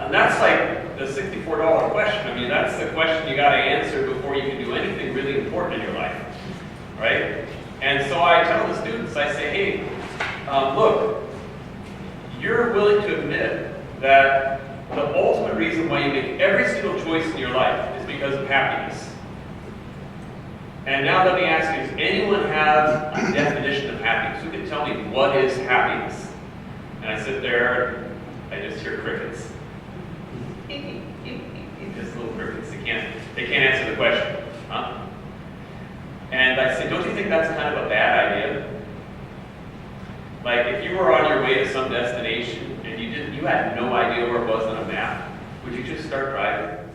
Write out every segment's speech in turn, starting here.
And that's like the $64 question. I mean, that's the question you got to answer before you can do anything really important in your life, right? And so I tell the students, I say, hey, look, you're willing to admit that the ultimate reason why you make every single choice in your life is because of happiness. And now let me ask you, does anyone have a definition of happiness? Who can tell me what is happiness? And I sit there, I just hear crickets. Just little crickets. They can't answer the question. Huh? And I say, don't you think that's kind of a bad idea? Like if you were on your way to some destination and you had no idea where it was on a map, would you just start driving?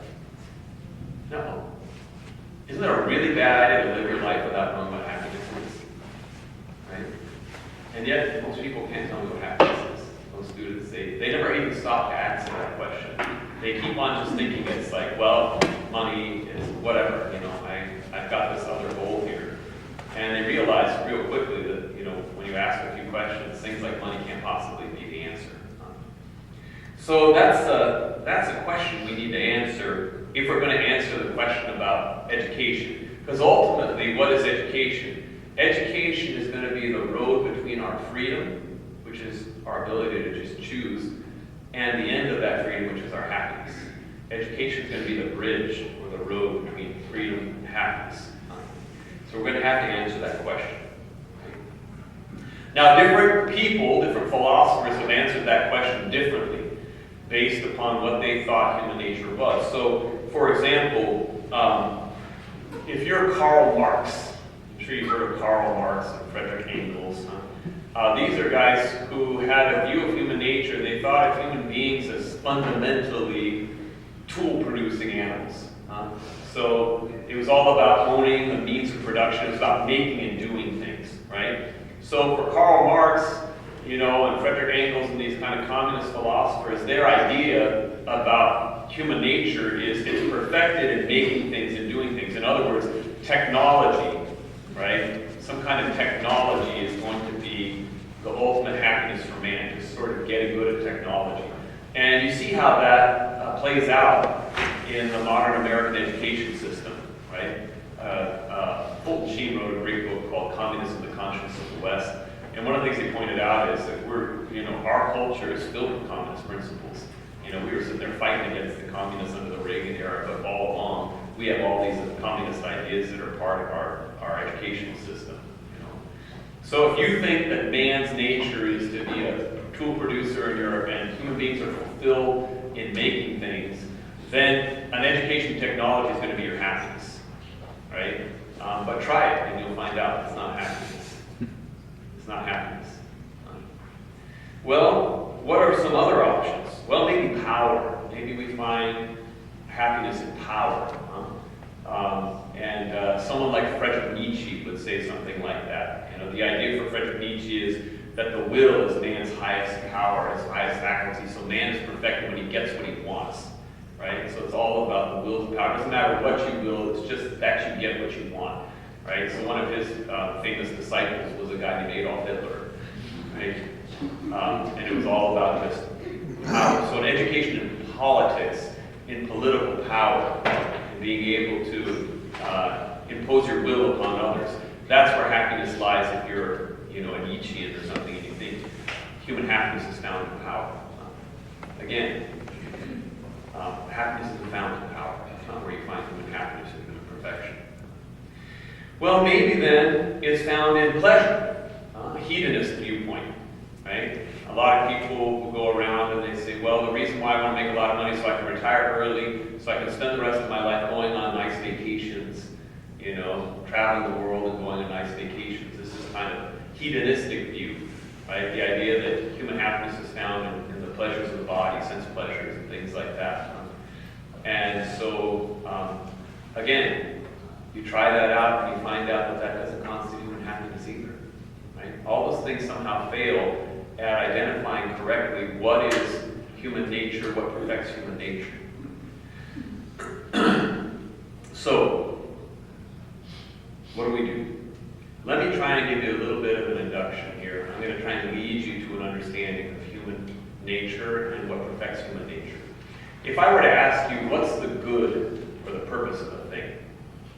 No. Isn't it a really bad idea to live your life without knowing what happiness is? Right? And yet most people can't tell me what happiness is. Most students they never even stop to answer that question. They keep on just thinking it's like, well, money is whatever, I've got this other goal here. And they realize real quickly that, when you ask a few questions, things like money can't possibly be the answer. So that's a question we need to answer if we're going to answer the question about education. Because ultimately, what is education? Education is going to be the road between our freedom, which is our ability to just choose, and the end of that freedom, which is our happiness. Education is going to be the bridge or the road between freedom and happiness. So we're going to have to answer that question. Now, different people, different philosophers have answered that question differently based upon what they thought human nature was. So, for example, if you're Karl Marx, I'm sure you've heard of Karl Marx and Friedrich Engels. These are guys who had a view of human nature. They thought of human beings as fundamentally tool-producing animals. So it was all about owning the means of production. It was about making and doing things, right? So for Karl Marx, and Friedrich Engels and these kind of communist philosophers, their idea about human nature is it's perfected in making things and doing things. In other words, technology, right? Some kind of technology is going to be the ultimate happiness for man, just sort of getting good at technology. And you see how that plays out in the modern American education system, right? Fulton Sheen wrote a great book called Communism, the Conscience of the West. And one of the things he pointed out is that our culture is filled with communist principles. We were sitting there fighting against the communists under the Reagan era, but all along, we have all these communist ideas that are part of our educational system. So if you think that man's nature is to be a tool producer and human beings are fulfilled in making things, then an education technology is going to be your happiness, right? But try it and you'll find out it's not happiness. It's not happiness. Well, what are some other options? Well, maybe power. Maybe we find happiness in power. And someone like Friedrich Nietzsche would say something like that. The idea for Friedrich Nietzsche is that the will is man's highest power, his highest faculty. So man is perfected when he gets what he wants, right? So it's all about the will to power. It doesn't matter what you will, it's just that you get what you want, right? So one of his famous disciples was a guy named Adolf Hitler, right? And it was all about just power. So in education and politics, in political power, and being able to impose your will upon others, that's where happiness lies if you're, a Nietzschean or something, and you think human happiness is found in power. Again, happiness is found in power. That's not where you find human happiness and human perfection. Well, maybe then it's found in pleasure, a hedonist viewpoint, right? A lot of people will go around and they say, well, the reason why I want to make a lot of money is so I can retire early, so I can spend the rest of my life going on nice vacations, traveling the world and going on nice vacations. This is kind of hedonistic view, right? The idea that human happiness is found in the pleasures of the body, sense pleasures and things like that. And so, again, you try that out and you find out that that doesn't constitute human happiness either, right? All those things somehow fail at identifying correctly what is human nature, what perfects human nature. So, what do we do? Let me try and give you a little bit of an induction here. I'm going to try and lead you to an understanding of human nature and what perfects human nature. If I were to ask you, what's the good or the purpose of a thing,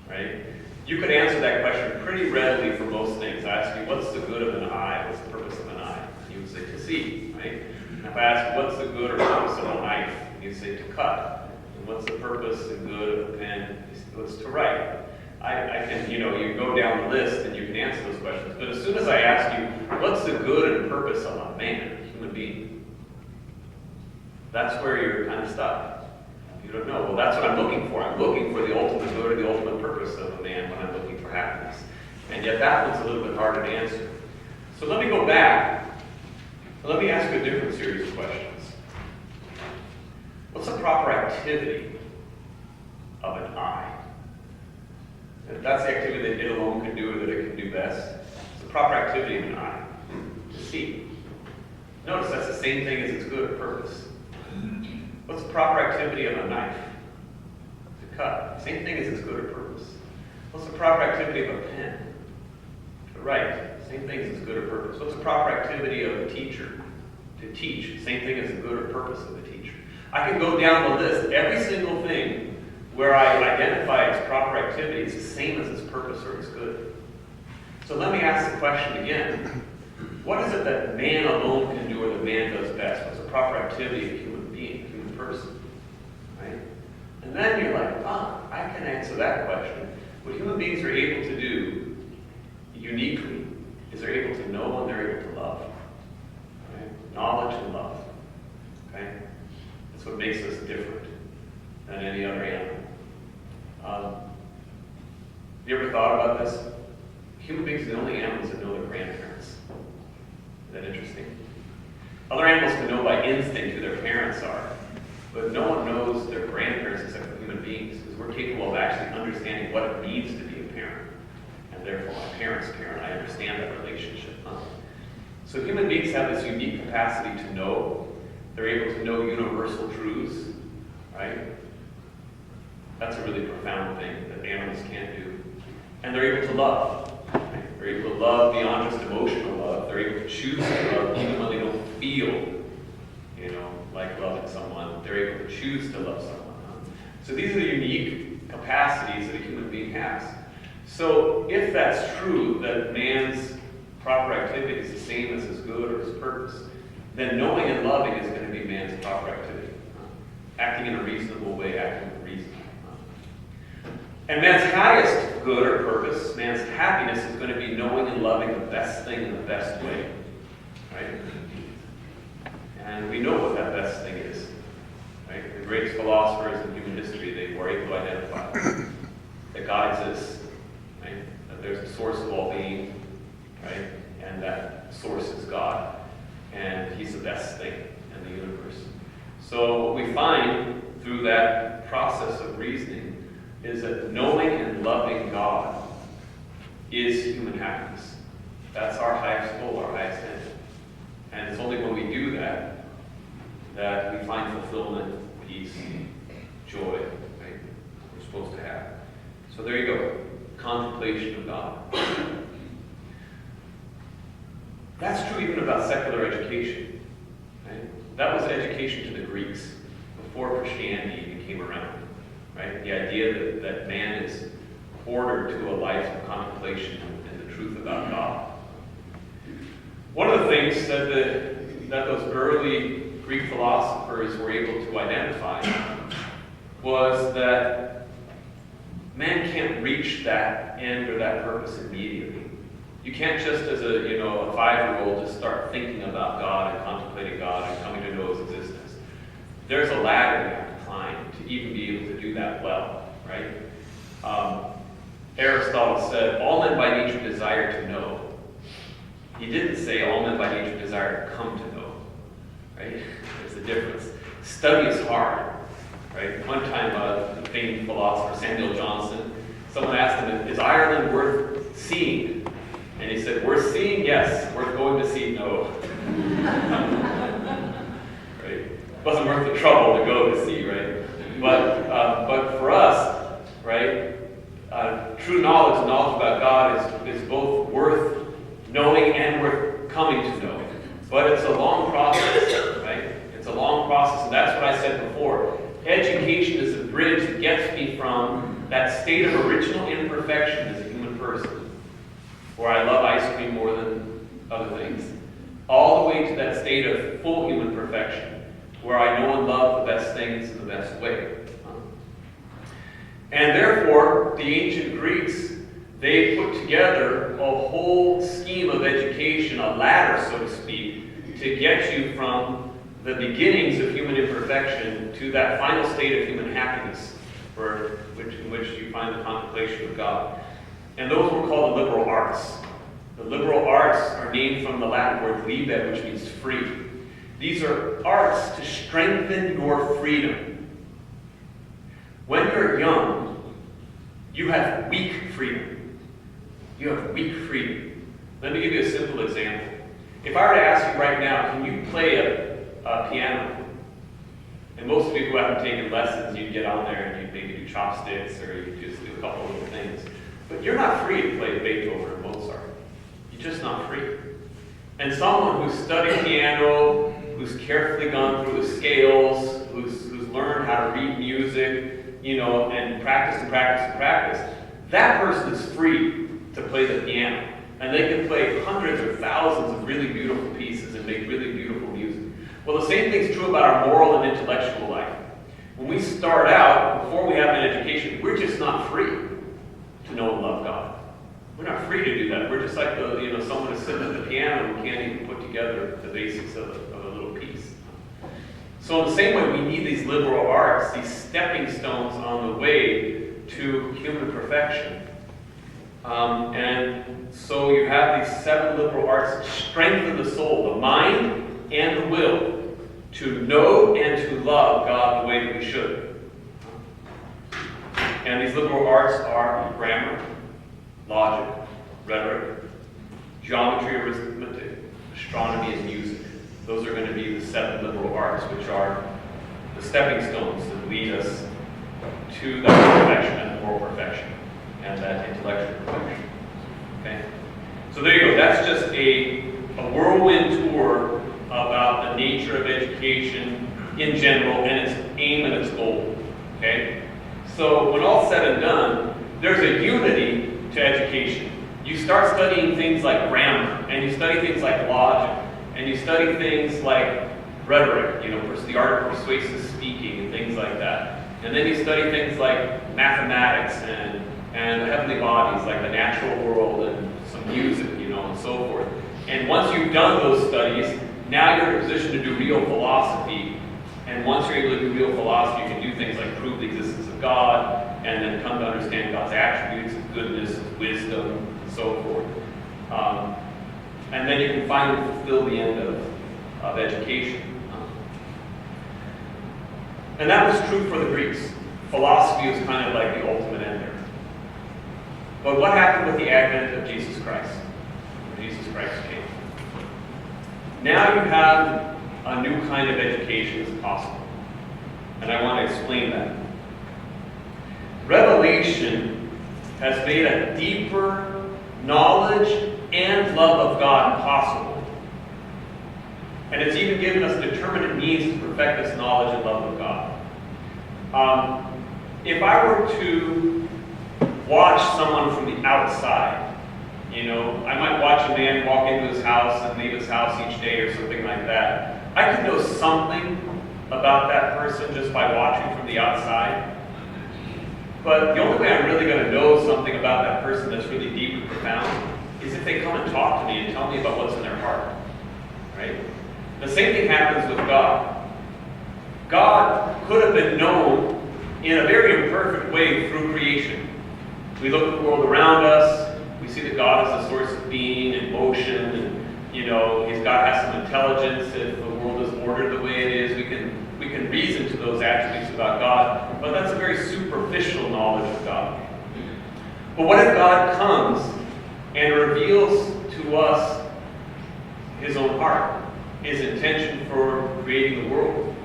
right? You could answer that question pretty readily for most things. I ask you, what's the good of an eye? What's the purpose of an eye? You would say to see, right? And if I ask you, what's the good or purpose of a knife? You say to cut. And what's the purpose and good of a pen? It's to write. I can, you go down the list and you can answer those questions. But as soon as I ask you, what's the good and purpose of a man, a human being? That's where you're kind of stuck. You don't know. Well, that's what I'm looking for. I'm looking for the ultimate good or the ultimate purpose of a man when I'm looking for happiness. And yet that one's a little bit harder to answer. So let me go back. Let me ask you a different series of questions. What's a proper activity of an eye? If that's the activity that it alone can do or that it can do best, it's the proper activity of an eye. To see. Notice that's the same thing as its good or purpose. What's the proper activity of a knife? To cut. Same thing as its good or purpose. What's the proper activity of a pen? To write. Same thing as its good or purpose. What's the proper activity of a teacher? To teach. Same thing as the good or purpose of a teacher. I can go down the list. Every single thing where I identify its proper activity is the same as its purpose or its good. So let me ask the question again. What is it that man alone can do or that man does best? What's the proper activity of a human being, a human person? Right? And then you're like, I can answer that question. What human beings are able to do uniquely is they're able to know and they're able to love. Right? Knowledge and love. Okay? That's what makes us different than any other animal. Have you ever thought about this? Human beings are the only animals that know their grandparents. Is that interesting? Other animals can know by instinct who their parents are, but no one knows their grandparents except for human beings, because we're capable of actually understanding what it means to be a parent. And therefore, my parent's parent, I understand that relationship. So human beings have this unique capacity to know. They're able to know universal truths, right? That's a really profound thing that animals can't do. And they're able to love. Right? They're able to love beyond just emotional love. They're able to choose to love even when they don't feel, like loving someone. They're able to choose to love someone. So these are the unique capacities that a human being has. So if that's true, that man's proper activity is the same as his good or his purpose, then knowing and loving is going to be man's proper activity. Acting in a reasonable way, acting with reason. And man's highest good or purpose, man's happiness, is going to be knowing and loving the best thing in the best way. Right? And we know what that best thing is. Right? The greatest philosophers in human history, they were able to identify that God exists. Right? That there's a source of all being. Right? And that source is God. And he's the best thing in the universe. So what we find through that process of reasoning is that knowing and loving God is human happiness. That's our highest goal, our highest end. And it's only when we do that that we find fulfillment, peace, joy, right? We're supposed to have. So there you go. Contemplation of God. That's true even about secular education. Right? That was education to the Greeks before Christianity even came around. Right? The idea that man is ordered to a life of contemplation and the truth about God. One of the things that those early Greek philosophers were able to identify was that man can't reach that end or that purpose immediately. You can't just as a 5-year-old just start thinking about God and contemplating God and coming to know his existence. There's a ladder you have to climb to even be able to do that well, right? Aristotle said, all men by nature desire to know. He didn't say all men by nature desire to come to know, right? There's a difference. Study is hard, right? One time, the famed philosopher Samuel Johnson, someone asked him, is Ireland worth seeing? And he said, worth seeing? Yes. Worth going to see? No. Right? It wasn't worth the trouble to go to see, right? But for us, right, true knowledge about God is both worth knowing and worth coming to know. But it's a long process, right? It's a long process, and that's what I said before. education is a bridge that gets me from that state of original imperfection as a human person, where I love ice cream more than other things, all the way to that state of full human perfection, where I know and love the best things in the best way. And therefore, the ancient Greeks, they put together a whole scheme of education, a ladder, so to speak, to get you from the beginnings of human imperfection to that final state of human happiness, in which you find the contemplation of God. And those were called the liberal arts. The liberal arts are named from the Latin word liber, which means free. These are arts to strengthen your freedom. When you're young, you have weak freedom. You have weak freedom. Let me give you a simple example. If I were to ask you right now, can you play a piano? And most of you who haven't taken lessons, you'd get on there and you'd maybe do chopsticks or you'd just do a couple little things. But you're not free to play Beethoven or Mozart. You're just not free. And someone who's studied piano, who's carefully gone through the scales, who's learned how to read music, and practice, that person is free to play the piano. And they can play hundreds or thousands of really beautiful pieces and make really beautiful music. Well, the same thing's true about our moral and intellectual life. When we start out, before we have an education, we're just not free to know and love God. We're not free to do that. We're just like someone who's sitting at the piano who can't even put together the basics of a little piece. So in the same way, we need these liberal arts, these stepping stones on the way to human perfection. And so you have these 7 liberal arts that strengthen the soul, the mind and the will, to know and to love God the way that we should. And these liberal arts are grammar, logic, rhetoric, geometry, arithmetic, astronomy, and music. Those are going to be the 7 liberal arts, which are the stepping stones that lead us to that perfection and moral perfection and that intellectual perfection. Okay? So there you go. That's just a whirlwind tour about the nature of education in general and its aim and its goal. Okay? So when all's said and done, there's a unity to education. You start studying things like grammar, and you study things like logic, and you study things like rhetoric, the art of persuasive speaking and things like that. And then you study things like mathematics and the heavenly bodies, like the natural world and some music, and so forth. And once you've done those studies, now you're in a position to do real philosophy. And once you're able to do real philosophy, you can do things like prove the existence of God, and then come to understand God's attributes of goodness, of wisdom, and so forth. And then you can finally fulfill the end of education. And that was true for the Greeks. Philosophy was kind of like the ultimate end there. But what happened with the advent of Jesus Christ? When Jesus Christ came. Now you have a new kind of education that's possible. And I want to explain that. Revelation has made a deeper knowledge and love of God possible. And it's even given us determinate means to perfect this knowledge and love of God. If I were to watch someone from the outside, I might watch a man walk into his house and leave his house each day or something like that. I could know something about that person just by watching from the outside. But the only way I'm really going to know something about that person that's really deep and profound is if they come and talk to me and tell me about what's in their heart. Right? The same thing happens with God. God could have been known in a very imperfect way through creation. We look at the world around us, we see that God is a source of being and motion, and God has some intelligence. If the world is ordered the way it is, we can reason to those attributes about God, but that's a very superficial knowledge of God. But what if God comes and reveals to us his own heart, his intention for creating the world?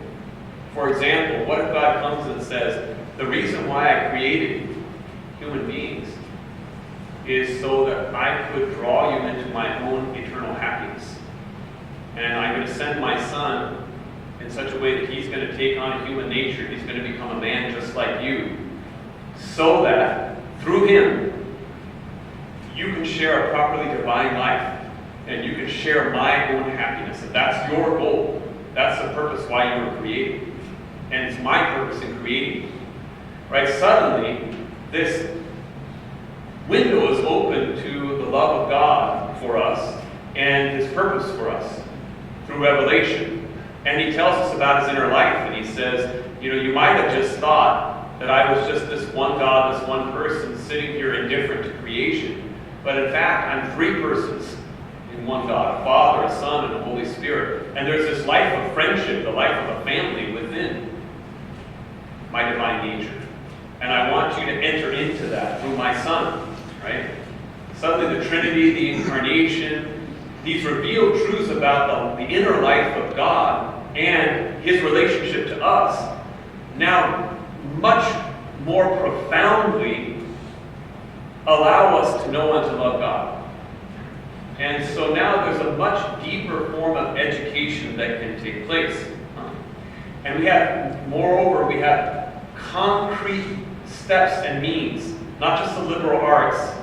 For example, what if God comes and says, the reason why I created human beings is so that I could draw you into my own eternal happiness. And I'm going to send my son in such a way that he's going to take on a human nature. He's going to become a man just like you, so that through him you can share a properly divine life, and you can share my own happiness. And that's your goal. That's the purpose why you were created. And it's my purpose in creating you. Right? Suddenly, this window is open to the love of God for us and his purpose for us through revelation. And he tells us about his inner life, and he says, you might have just thought that I was just this one God, this one person sitting here indifferent to creation. But in fact, I'm three persons in one God, a Father, a Son, and a Holy Spirit. And there's this life of friendship, the life of a family within my divine nature. And I want you to enter into that through my Son, right? Suddenly the Trinity, the Incarnation, these revealed truths about the inner life of God and his relationship to us now much more profoundly allow us to know and to love God. And so now there's a much deeper form of education that can take place. And moreover, we have concrete steps and means, not just the liberal arts,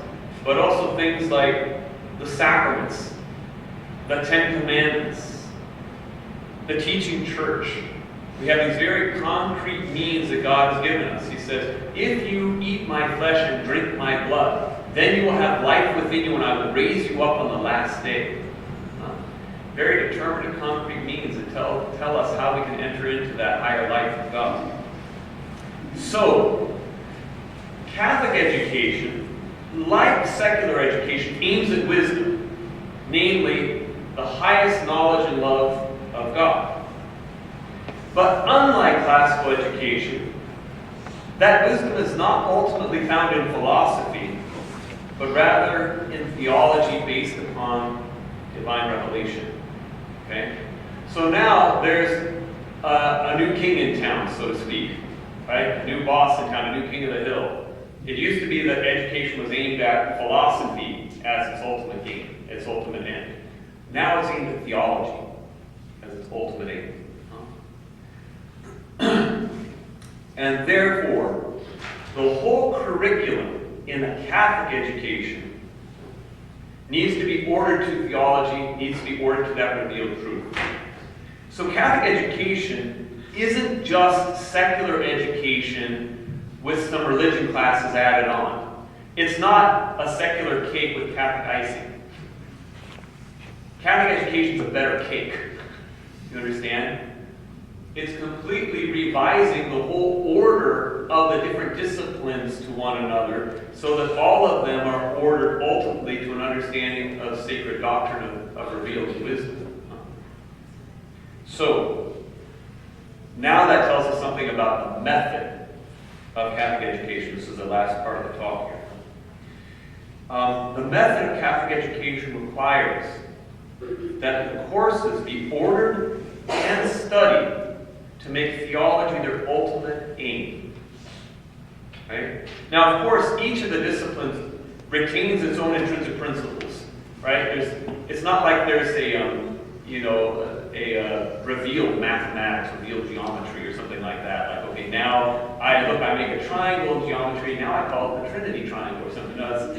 but also things like the sacraments, the Ten Commandments, the teaching church. We have these very concrete means that God has given us. He says, if you eat my flesh and drink my blood, then you will have life within you, and I will raise you up on the last day. Very determined and concrete means that tell us how we can enter into that higher life of God. So, Catholic education, like secular education, aims at wisdom, namely the highest knowledge and love of God. But unlike classical education, that wisdom is not ultimately found in philosophy, but rather in theology based upon divine revelation. Okay? So now there's a new king in town, so to speak. Right? A new boss in town, a new king of the hill. It used to be that education was aimed at philosophy as its ultimate aim, its ultimate end. Now it's aimed at theology as its ultimate aim. And therefore, the whole curriculum in a Catholic education needs to be ordered to theology, needs to be ordered to that revealed truth. So Catholic education isn't just secular education with some religion classes added on. It's not a secular cake with Catholic icing. Catholic education is a better cake. You understand? It's completely revising the whole order of the different disciplines to one another so that all of them are ordered ultimately to an understanding of sacred doctrine of revealed wisdom. So, now that tells us something about the method of Catholic education. This is the last part of the talk here. The method of Catholic education requires that the courses be ordered and studied to make theology their ultimate aim. Right? Now, of course, each of the disciplines retains its own intrinsic principles. Right? It's not like there's a revealed mathematics, revealed geometry, or something like that. Like, okay, now I make a triangle in geometry. Now I call it the Trinity triangle or something. No,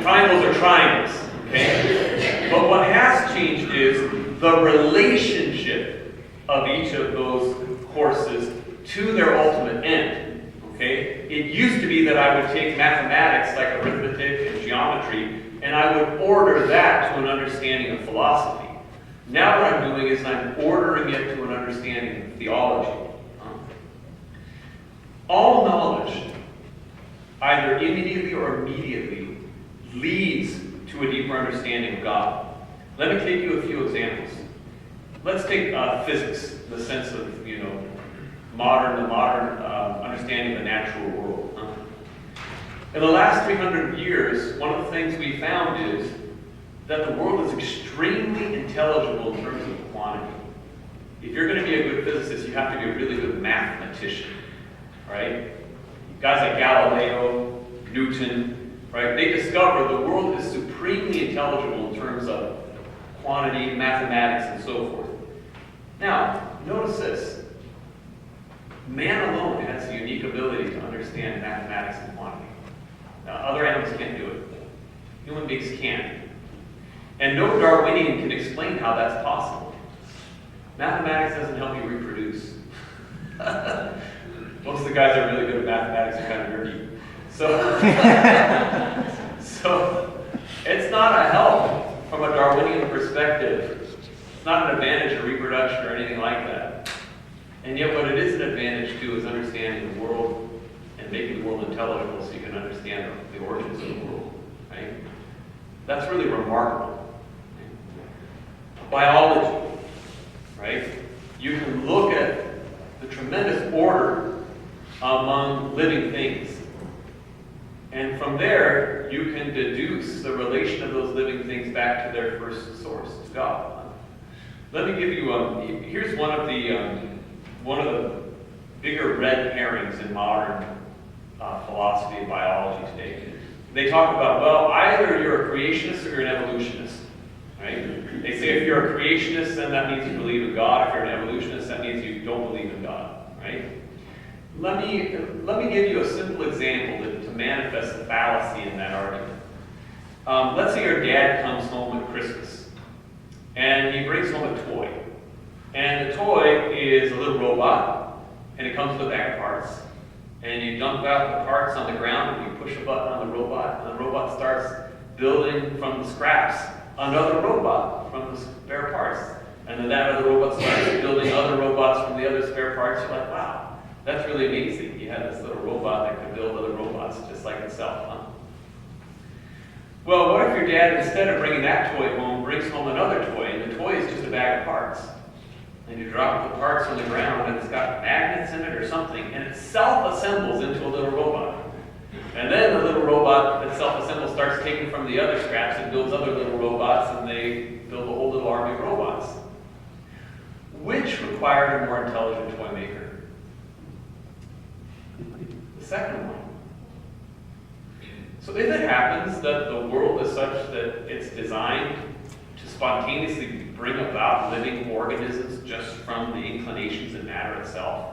triangles are triangles. Okay? But what has changed is the relationship of each of those courses to their ultimate end. Okay? It used to be that I would take mathematics like arithmetic and geometry, and I would order that to an understanding of philosophy. Now what I'm doing is I'm ordering it to an understanding of theology. All knowledge, either immediately or immediately, leads to a deeper understanding of God. Let me take you a few examples. Let's take physics, the sense of, modern understanding of the natural world. In the last 300 years, one of the things we found is that the world is extremely intelligible in terms of quantity. If you're going to be a good physicist, you have to be a really good mathematician, right? Guys like Galileo, Newton, right? They discovered the world is supremely intelligible in terms of quantity, mathematics, and so forth. Now, notice this. Man alone has the unique ability to understand mathematics and quantity. Now, other animals can't do it. Human beings can. And no Darwinian can explain how that's possible. Mathematics doesn't help you reproduce. Most of the guys that are really good at mathematics are kind of nerdy. So it's not a help from a Darwinian perspective. It's not an advantage of reproduction or anything like that. And yet what it is an advantage to is understanding the world and making the world intelligible so you can understand the origins of the world. Right? That's really remarkable. Biology, right? You can look at the tremendous order among living things. And from there, you can deduce the relation of those living things back to their first source, to God. Let me give you, here's one of the bigger red herrings in modern philosophy of biology today. They talk about, well, either you're a creationist or you're an evolutionist. Right? They say if you're a creationist, then that means you believe in God. If you're an evolutionist, that means you don't believe in God. Right? Let me give you a simple example to manifest the fallacy in that argument. Let's say your dad comes home at Christmas, and he brings home a toy. And the toy is a little robot, and it comes with a bag of parts. And you dump out the parts on the ground, and you push a button on the robot, and the robot starts building from the scraps another robot from the spare parts. And then that other robot starts building other robots from the other spare parts. You're like, wow, that's really amazing. You had this little robot that could build other robots just like itself, huh? Well, what if your dad, instead of bringing that toy home, brings home another toy, and the toy is just a bag of parts? And you drop the parts on the ground, and it's got magnets in it or something, and it self-assembles into a little robot. And then the little robot that self-assembles starts taking from the other scraps and builds other little robots, and they build a whole little army of robots. Which required a more intelligent toy maker? The second one. So if it happens that the world is such that it's designed to spontaneously bring about living organisms just from the inclinations in matter itself,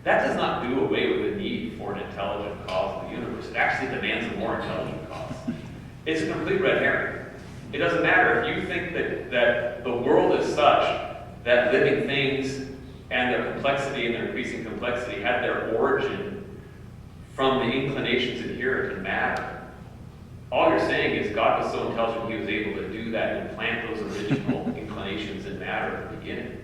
that does not do away with the need for an intelligent cause of the universe. It actually demands a more intelligent cause. It's a complete red herring. It doesn't matter if you think that the world is such that living things and their complexity and their increasing complexity had their origin from the inclinations inherent in matter. All you're saying is God was so intelligent he was able to do that and plant those original inclinations in matter at the beginning.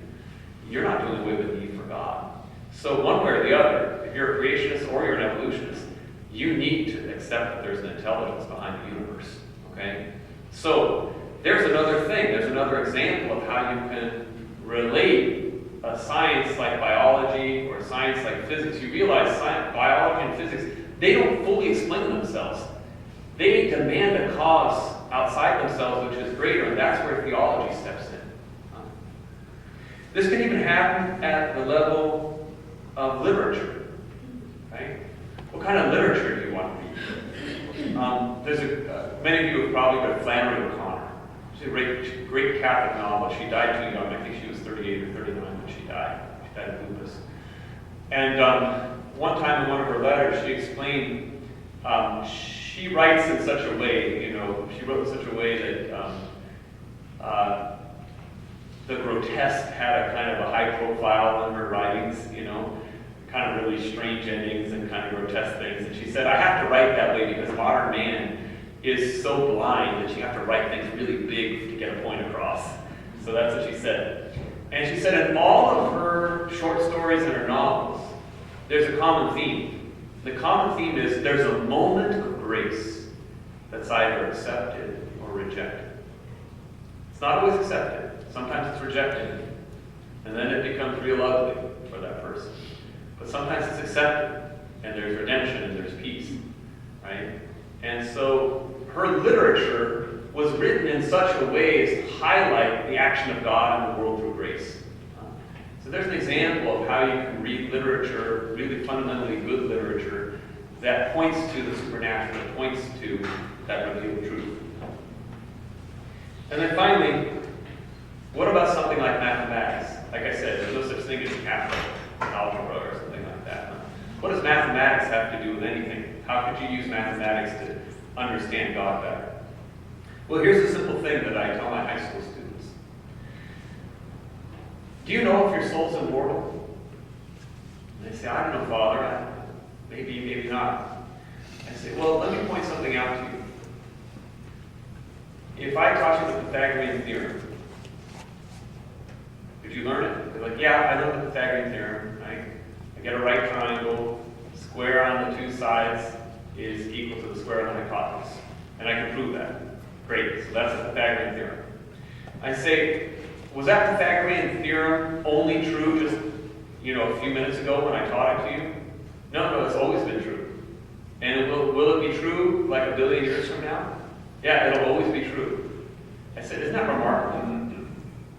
You're not doing away with the need for God. So one way or the other, if you're a creationist or you're an evolutionist, you need to accept that there's an intelligence behind the universe. Okay? So there's another thing, there's another example of how you can relate a science like biology or a science like physics. You realize biology and physics, they don't fully explain themselves. They demand a cause outside themselves which is greater, and that's where theology steps in. This can even happen at the level of literature. Right? What kind of literature do you want to read? Many of you have probably read Flannery O'Connor. She's a great Catholic novelist. She died too young. I think she was 38 or 39 when she died. She died of lupus. And one time in one of her letters, she explained, she writes in such a way, she wrote in such a way that the grotesque had a kind of a high profile in her writings, kind of really strange endings and kind of grotesque things. And she said, I have to write that way because modern man is so blind that you have to write things really big to get a point across. So that's what she said. And she said in all of her short stories and her novels, there's a common theme. The common theme is there's a moment of grace that's either accepted or rejected. It's not always accepted. Sometimes it's rejected. And then it becomes real ugly for that person. But sometimes it's accepted, and there's redemption, and there's peace, right? And so her literature was written in such a way as to highlight the action of God in the world through grace. So there's an example of how you can read literature, really fundamentally good literature, that points to the supernatural, that points to that revealed truth. And then finally, what about something like mathematics? Like I said, there's no such thing as Catholic algebra or something like that. What does mathematics have to do with anything? How could you use mathematics to understand God better? Well, here's a simple thing that I tell my high school students. Do you know if your soul's immortal? And they say, I don't know, Father. Maybe, maybe not. I say, well, let me point something out to you. If I taught you the Pythagorean theorem, did you learn it? They're like, yeah, I know the Pythagorean theorem. I get a right triangle, square on the two sides is equal to the square of the hypotenuse. And I can prove that. Great, so that's the Pythagorean theorem. I say, was that Pythagorean theorem only true just, a few minutes ago when I taught it to you? No, it's always been true. And will it be true like a billion years from now? Yeah, it'll always be true. I said, isn't that remarkable?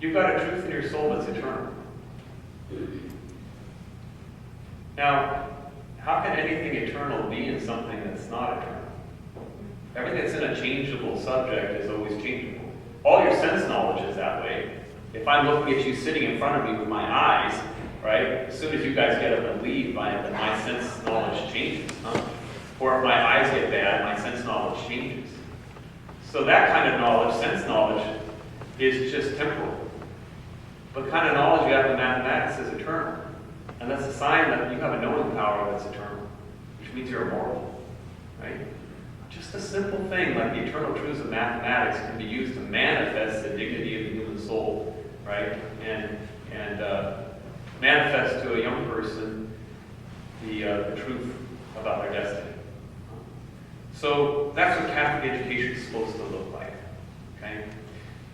You've got a truth in your soul that's eternal. Now, how can anything eternal be in something that's not eternal? Everything that's in a changeable subject is always changeable. All your sense knowledge is that way. If I'm looking at you sitting in front of me with my eyes, right, as soon as you guys get up and leave, my sense knowledge changes. Or if my eyes get bad, my sense knowledge changes. So that kind of knowledge, sense knowledge, is just temporal. But the kind of knowledge you have in mathematics is eternal. And that's a sign that you have a knowing power that's eternal, which means you're immortal, right? Just a simple thing like the eternal truths of mathematics can be used to manifest the dignity of the human soul, right? And manifest to a young person the truth about their destiny. So that's what Catholic education is supposed to look like, okay?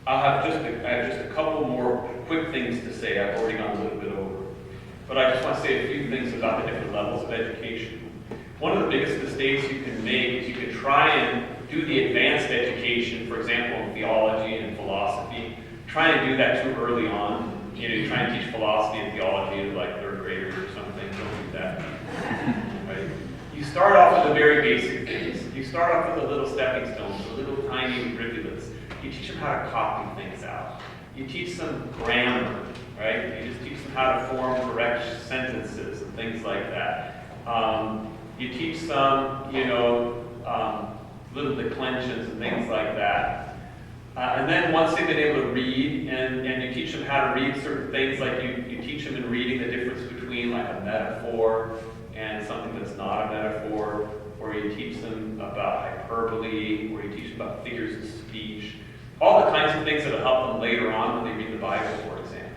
I have just a couple more quick things to say. I've already gone a little bit over. But I just want to say a few things about the different levels of education. One of the biggest mistakes you can make is you can try and do the advanced education, for example, in theology and philosophy. Try and do that too early on. You try and teach philosophy and theology to like third graders or something. Don't do that. Right? You start off with the very basic things. You start off with the little stepping stones, the little tiny rivulets. You teach them how to copy things out. You teach them grammar, right? You just teach them how to form correct sentences and things like that. You teach them, little declensions and things like that. And then once they've been able to read, and you teach them how to read certain things, like you teach them in reading the difference between like a metaphor and something that's not a metaphor, or you teach them about hyperbole, or you teach them about figures of speech. All the kinds of things that will help them later on when they read the Bible, for example.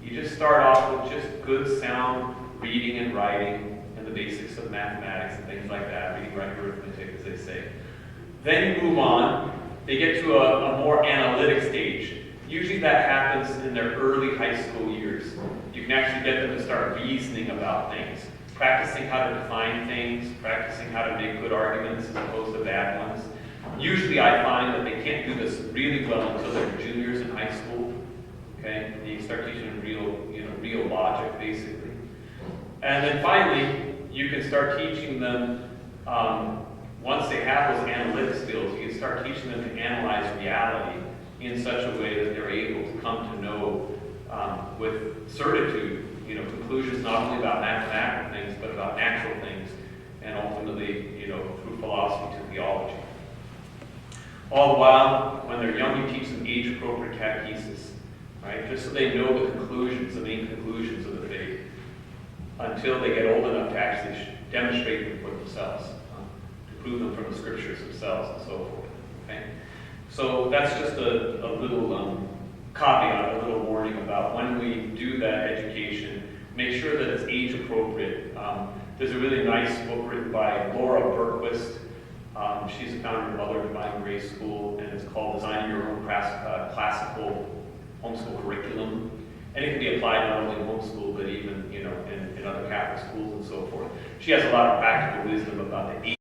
You just start off with just good, sound reading and writing and the basics of mathematics and things like that, reading, writing, arithmetic, as they say. Then you move on. They get to a more analytic stage. Usually that happens in their early high school years. You can actually get them to start reasoning about things, practicing how to define things, practicing how to make good arguments as opposed to bad ones. Usually I find that they can't do this really well until they're juniors in high school. Okay? And you start teaching them real logic, basically. And then finally, you can start teaching them, once they have those analytic skills, you can start teaching them to analyze reality in such a way that they're able to come to know with certitude, conclusions not only about mathematical things, but about natural things, and ultimately, through philosophy to theology. All the while, when they're young, you teach them age-appropriate catechesis, right? Just so they know the conclusions, the main conclusions of the faith, until they get old enough to actually demonstrate them for themselves, to prove them from the scriptures themselves, and so forth. Okay? So that's just a little caveat, a little warning about when we do that education, make sure that it's age-appropriate. There's a really nice book written by Laura Berquist. She's the founder of Mother Divine Grace School, and it's called Designing Your Own Classical Homeschool Curriculum. And it can be applied not only in homeschool, but even in other Catholic schools and so forth. She has a lot of practical wisdom about the